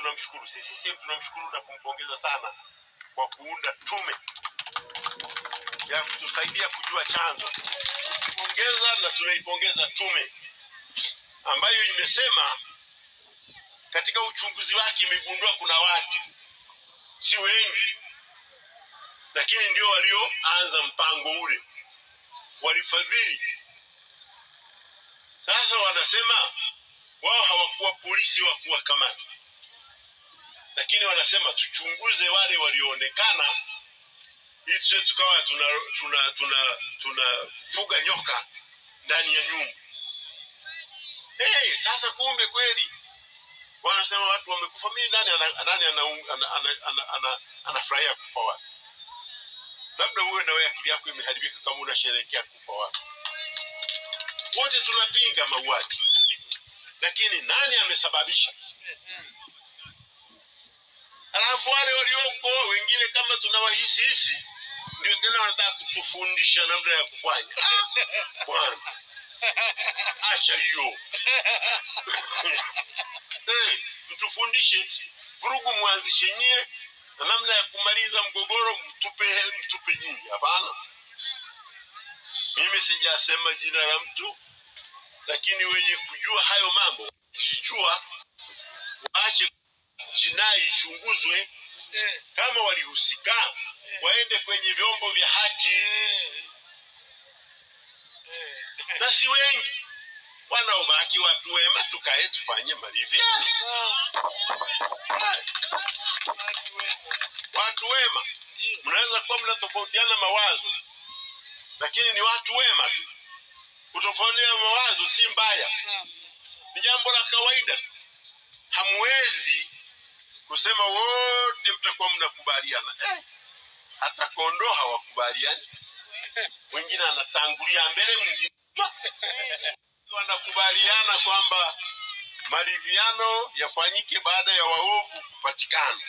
tunamshukuru. Sisi tunamshukuru na kumpongeza sana kwa kuunda tume ya kutusaidia kujua chanzo. Pongeza na tunaipongeza tume ambayo imesema katika uchunguzi wake imegundua kuna watu si wengi, lakini ndio walioanza mpango ule, walifadhili. Sasa wanasema wao hawakuwa polisi wa kuwakamata, lakini wanasema tuchunguze wale walioonekana ili tukawa tunafuga nyoka ndani ya nyumba. Sasa kumbe kweli wanasema watu wamekufa. Mimi nani anafurahia kufa watu? Labda wewe na wewe akili yako imeharibika kama unasherehekea kufa watu. Wote tunapinga mauaji, lakini nani amesababisha? Alafu wale walioko wengine kama tunawahisi ndio tena wanataka kutufundisha namna ya kufanya. Bwana, acha hiyo. Mtufundishe, vurugu mwanzishe nyie, na namna ya kumaliza mgogoro mtupe nyingi. Hapana, mimi sijasema jina la mtu, lakini wenye kujua hayo mambo jijua, waache jinai ichunguzwe. Kama walihusika waende kwenye vyombo vya haki. Na si wengi wanaobaki, watu wema, tukae tufanye maridhiano. Watu wema, mnaweza kuwa mnatofautiana mawazo, lakini ni watu wema tu. Kutofautiana mawazo si mbaya, ni jambo la kawaida. Hamwezi kusema wote mtakuwa mnakubaliana. Hata kondoo hawakubaliani. Wengine anatangulia mbele, mwingine wanakubaliana kwamba maridhiano yafanyike baada ya waovu kupatikana.